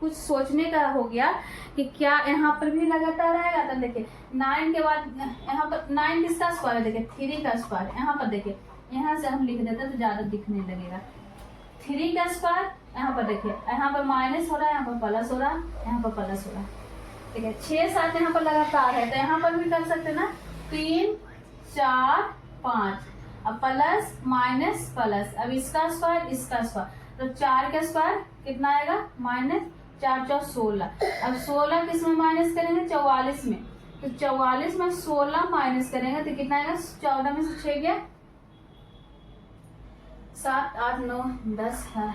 कुछ सोचने का हो गया कि क्या यहाँ पर भी लगातार आएगा। तो देखिए 9 के बाद यहाँ पर 9 किसका स्क्वायर है, देखिए 3 का स्क्वायर। यहाँ पर देखिए, यहाँ से हम लिख देते हैं तो ज्यादा दिखने लगेगा। 3 का स्क्वायर, यहाँ पर देखिए यहाँ पर माइनस हो रहा है, यहाँ पर प्लस हो रहा है, यहाँ पर प्लस हो रहा है। ठीक है, 6 7 यहाँ पर लगातार है, तो यहाँ पर भी कर सकते हैं ना, 3 4 5, अब प्लस माइनस प्लस। अब इसका स्क्वायर, इसका स्क्वायर, तो 4 का स्क्वायर कितना आएगा, -4 4 16। अब 16 किस में माइनस करेंगे, 44 में। तो 44 में 16 माइनस करेंगे तो कितना आएगा, 14 में से 6 गया, 7 8 9 10 है,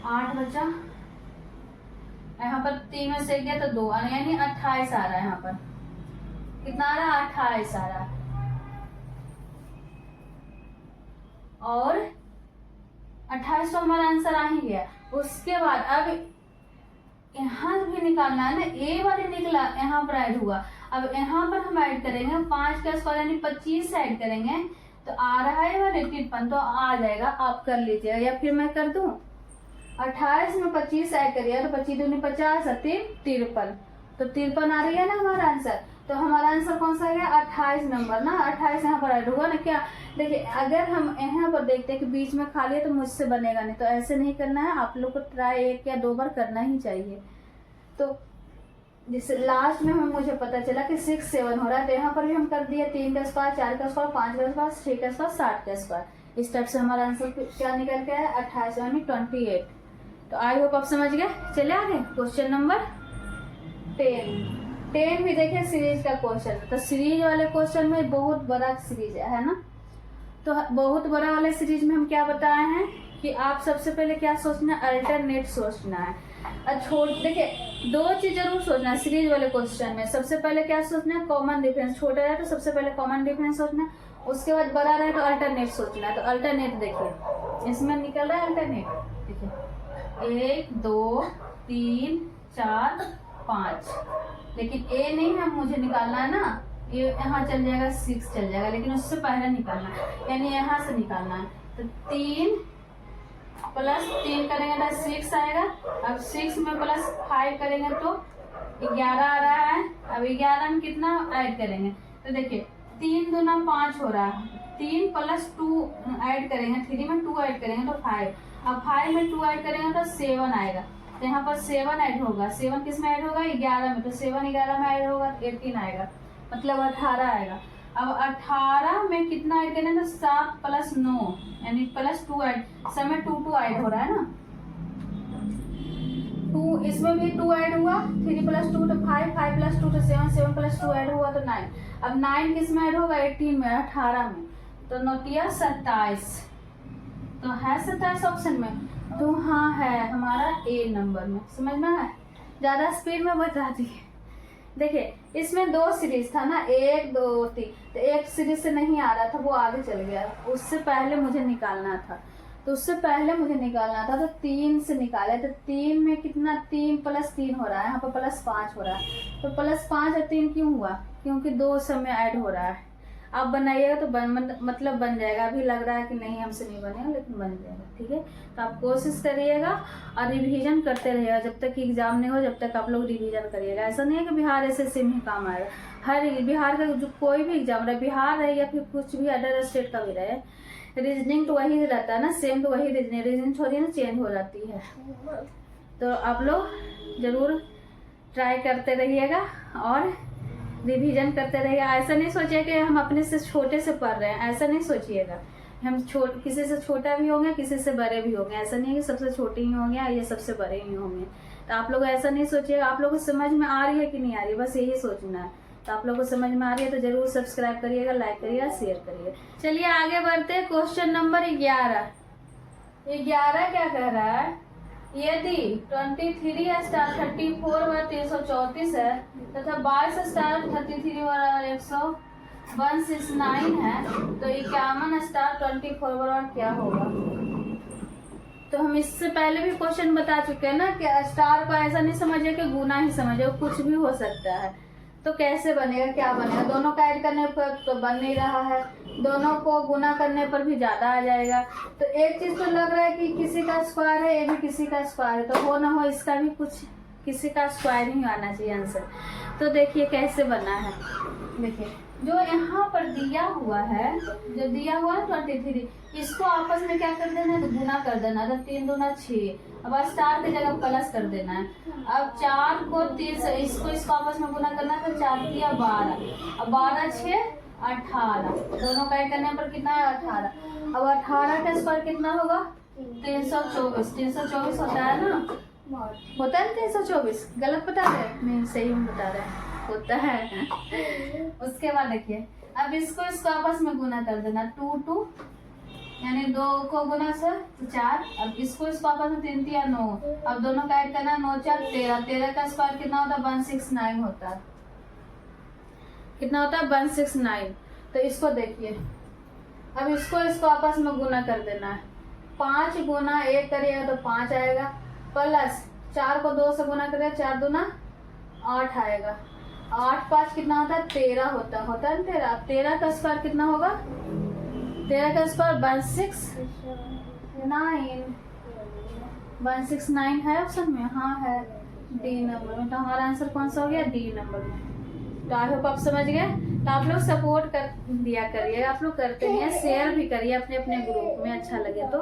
8 बचा। यहाँ पर 3 में से गया तो 2, यानी 28 आ रहा है। यहाँ पर कितना आ रहा है, 28 आ रहा है। और 28 तो हमारा आंसर आ ही गया। उसके बाद अब यहाँ भी निकालना है ना, ए वाले निकला, यहाँ पर ऐड हुआ। अब यहाँ पर हम ऐड करेंगे 5 का स्क्वायर यानी 25 ऐड करेंगे तो आ रहा है 53, तो आ जाएगा। आप कर लीजिएगा या फिर मैं कर दूं। 28 में 25 ऐड करिए तो 25 दूनी 50 है, 53, तो 53 आ रही है ना हमारा आंसर। तो हमारा आंसर कौन सा है, 28 नंबर ना, 28 यहाँ पर ऐड होगा ना। क्या देखिए, अगर हम यहाँ पर देखते हैं कि बीच में खाली है तो मुझसे बनेगा नहीं, तो ऐसे नहीं करना है। आप लोग को ट्राई 1 या 2 बार करना ही चाहिए। तो जिससे लास्ट में मुझे पता चला कि 6 7 हो रहा है, तो यहाँ पर भी हम कर दिए 3 का स्क्वायर, 4 का स्क्वायर, 5 का स्क्वायर, 6 का स्क्वायर, 60 का स्क्वायर। इस टाइप से हमारा आंसर क्या निकल के आया, 28 यानी 28। तो आई होप आप समझ गए। चले आगे, क्वेश्चन नंबर 10 भी देखिए सीरीज का क्वेश्चन। तो सीरीज वाले क्वेश्चन में बहुत बड़ा सीरीज है ना। तो बहुत बड़ा वाले सीरीज में हम क्या बताए हैं कि आप सबसे पहले क्या सोचना है, अल्टरनेट सोचना है। देखिए 2 चीज जरूर सोचना है सीरीज वाले क्वेश्चन में। सबसे पहले क्या सोचना है, कॉमन डिफरेंस। छोटा है तो सबसे पहले कॉमन डिफरेंस सोचना है, उसके बाद बड़ा रहे तो अल्टरनेट सोचना है। तो अल्टरनेट देखिए इसमें निकल रहा है अल्टरनेट, देखिए 1 2 3 4 5, लेकिन ए नहीं है, मुझे निकालना है ना। ये यहाँ चल जाएगा 6 चल जाएगा, लेकिन उससे पहले निकालना है, यानी यहाँ से निकालना है। तो 3 + 3 करेंगे तो 6 आएगा। अब 6 में +5 करेंगे तो 11 आ रहा है। अब 11 में कितना ऐड करेंगे, तो देखिए 3 दूना 5 हो रहा है, 3 + 2 ऐड करेंगे, 3 में 2 ऐड करेंगे तो 5। अब 5 में 2 ऐड करेंगे तो 7 आएगा। तो यहाँ पर 7 ऐड होगा। 7 किस में ऐड होगा, 11 में। तो 7 11 में ऐड होगा, 18 आएगा, मतलब 18 आएगा। अब 18 में कितना ऐड करना है, तो 7 + 9 यानी +2 ऐड, समय 2 ऐड हो रहा है ना, 2 इसमें भी 2 ऐड हुआ, 3 + 2 तो 5, 5 + 2 तो 7, 7 + 2 ऐड हुआ तो 9। अब 9 किस में ऐड होगा, 18 में, 18 में, तो 9 × 27, तो है 27 ऑप्शन में, तो हाँ है हमारा ए नंबर में। समझ में आया, ज़्यादा स्पीड में बता दी। देखिए इसमें 2 सीरीज था ना, 1 2 3, तो एक सीरीज से नहीं आ रहा था, वो आगे चल गया, उससे पहले मुझे निकालना था, तो 3 से निकाले, तो 3 में कितना, 3 + 3 हो रहा है, यहाँ पर +5 हो रहा है, तो +5 और 3 क्यों हुआ, क्योंकि 2 समय ऐड हो रहा है। आप बनाइएगा तो मतलब बन जाएगा, अभी लग रहा है कि नहीं हमसे नहीं बनेगा, लेकिन बन जाएगा। ठीक है, तो आप कोशिश करिएगा और रिवीजन करते रहिएगा, जब तक कि एग्जाम नहीं हो जब तक आप लोग रिवीजन करिएगा। ऐसा नहीं है कि बिहार SSC में ही काम आएगा, हर बिहार का जो कोई भी एग्जाम रहे, बिहार रहे या फिर कुछ भी अदर स्टेट का भी रहे, रीजनिंग तो वही रहता है ना, सेम तो वही रीजनिंग छोड़िए ना, चेंज हो जाती है। तो आप लोग जरूर ट्राई करते रहिएगा और रिवीजन करते रहिए। ऐसा नहीं सोचिए कि हम अपने से छोटे से पढ़ रहे हैं, ऐसा नहीं सोचिएगा। हम किसी से छोटा भी होंगे, किसी से बड़े भी होंगे, ऐसा नहीं है कि सबसे छोटे ही होंगे या ये सबसे बड़े ही होंगे। तो आप लोग ऐसा नहीं सोचिएगा। आप लोगों को समझ में आ रही है कि नहीं आ रही है, बस यही सोचना है। तो आप लोगों को समझ में आ रही है तो जरूर सब्सक्राइब करिएगा, लाइक करिएगा, शेयर करिए। चलिए आगे बढ़ते हैं। क्वेश्चन नंबर 11 क्या कह रहा है, यदि 23 स्टार 34 व 334 है तथा 22 स्टार 33 व 169 है, तो 51 स्टार 24 बराबर क्या होगा। तो हम इससे पहले भी क्वेश्चन बता चुके हैं ना कि स्टार को ऐसा नहीं समझिए कि गुना ही समझिए, कुछ भी हो सकता है। तो कैसे बनेगा, क्या बनेगा, दोनों का ऐड करने पर तो बन नहीं रहा है, दोनों को गुना करने पर भी ज्यादा आ जाएगा। तो एक चीज तो लग रहा है कि किसी का स्क्वायर है, ये भी किसी का स्क्वायर है, तो हो ना हो इसका भी कुछ किसी का स्क्वायर ही आना चाहिए आंसर। तो देखिए कैसे बना है, देखिए जो यहाँ पर दिया हुआ है, जो दिया हुआ है 23, इसको आपस में क्या कर देना है, तो गुना कर देना है, तो 3 दूना 6, अब स्टार की जगह प्लस कर देना है। अब 4 को 3 से इसको आपस में गुना करना है, तो 4 × 12, अब 12 6 18, दोनों का करने पर कितना है 18। अब 18 का स्क्वायर कितना होगा, 324 होता है ना, होता है 324, गलत बता रहे हैं, नहीं सही हम बता रहे हैं, होता है। उसके बाद देखिए अब इसको आपस में गुना कर देना, 2 2 यानी 2 को गुना से 4, अब इसको आपस में 3 3 9, अब दोनों का ऐड करना, 9 4 13, 13 का स्क्वायर कितना होता है, 169 होता है, कितना होता है 169। तो इसको देखिए अब इसको आपस में गुना कर देना है, 5 गुना 1 करिएगा तो 5 आएगा, प्लस 4 को 2 से गुना करेगा, 4 दूना 8 आएगा, 8 5 कितना होता है 13 होता है ना 13। 13 का स्क्वायर कितना होगा, 13 का स्क्वायर 169 है ऑप्शन में, हाँ है डी नंबर में। तो हमारा आंसर कौन सा हो गया, डी नंबर में। तो आई होप आप समझ गए। तो आप लोग सपोर्ट कर दिया करिए, आप लोग करते हैं, शेयर भी करिए अपने अपने ग्रुप में, अच्छा लगे तो।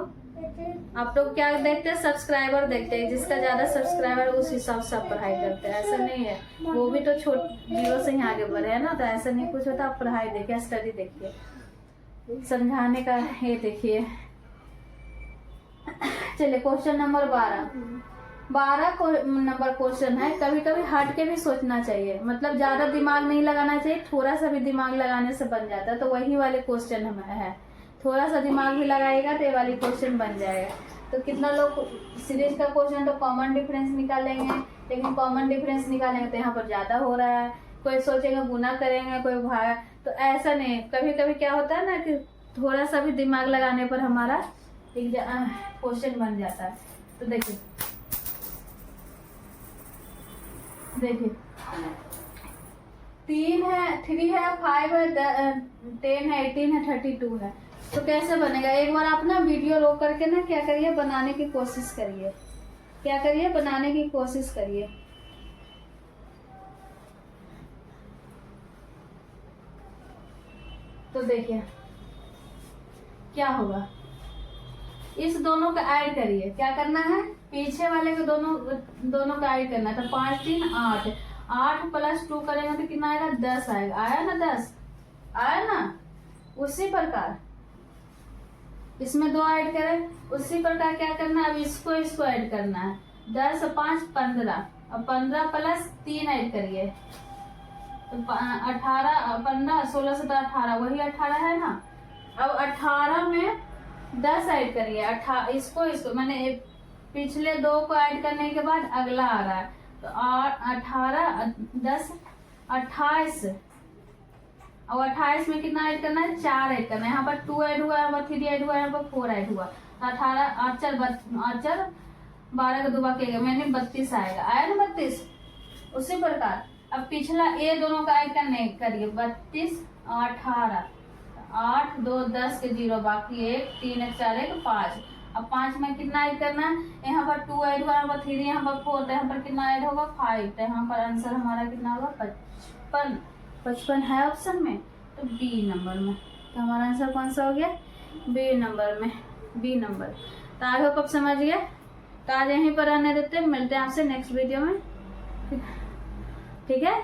आप लोग क्या देखते हैं, सब्सक्राइबर देखते हैं, जिसका ज्यादा सब्सक्राइबर उस हिसाब से आप पढ़ाई करते हैं, ऐसा नहीं है। वो भी तो जीरो से ही आगे बढ़े है ना, तो ऐसा नहीं कुछ होता। आप पढ़ाई देखिए, स्टडी देखिए, समझाने का ये देखिए। चलिए क्वेश्चन नंबर 12 नंबर क्वेश्चन है। कभी कभी हट के भी सोचना चाहिए, मतलब ज्यादा दिमाग नहीं लगाना चाहिए, थोड़ा सा भी दिमाग लगाने से बन जाता है। तो वही वाले क्वेश्चन हमें है, थोड़ा सा दिमाग भी लगाएगा तो ये वाली क्वेश्चन बन जाएगा। तो कितना लोग सीरीज का क्वेश्चन तो कॉमन डिफरेंस निकालेंगे, लेकिन कॉमन डिफरेंस निकालेंगे तो यहाँ पर ज्यादा हो रहा है, कोई सोचेगा गुना करेंगे, कोई भाग। तो ऐसा नहीं, कभी कभी क्या होता है ना कि थोड़ा सा भी दिमाग लगाने पर हमारा क्वेश्चन बन जाता है। तो देखिए 3 है, 3 है, 5 है, 10 है, 18 है, 32 है। तो कैसे बनेगा, एक बार आप ना वीडियो रोक करके ना क्या करिए, बनाने की कोशिश करिए, क्या करिए, बनाने की कोशिश करिए। तो देखिए क्या होगा, इस दोनों का ऐड करिए, क्या करना है, पीछे वाले को दोनों का ऐड करना है। तो 5 3 8, 8 + 2 करेंगे तो कितना आएगा, 10 आएगा, आया ना 10। आया ना। उसी प्रकार इसमें 2 ऐड करें, उसी प्रकार क्या करना है, अब इसको ऐड करना है। 10 और 5 15, और 15 प्लस 3 ऐड करिए तो 18, 15, 16, 17, 18, वही 18 है ना। अब 18 में 10 ऐड करिए, इसको मैंने पिछले 2 को ऐड करने के बाद अगला आ रहा है, तो 18 10 28, और 28 में कितना ऐड करना है, 4 ऐड करना है। यहाँ पर 2 ऐड हुआ, यहाँ पर 3 ऐड हुआ, यहाँ पर 4 ऐड हुआ, 18 आचर 12 का 2 बाकी मैंने 32 आएगा। आया ना 32। उसी प्रकार अब पिछला ये दोनों का ऐड करने करिए, 32 और 18, 8 2 10 के 0 बाकी 1 3 1 4 1 5। अब 5 में कितना ऐड करना है, यहाँ पर 2 ऐड हुआ, यहाँ पर 3, यहाँ पर 4, तो यहाँ पर कितना ऐड होगा 5, तो यहाँ पर आंसर हमारा कितना होगा 55 है ऑप्शन में, तो बी नंबर में। तो हमारा आंसर कौन सा हो गया, बी नंबर में, बी नंबर। तो आई होप आप समझ गए। तो आज यहीं पर रहने देते हैं, मिलते हैं आपसे नेक्स्ट वीडियो में, ठीक है।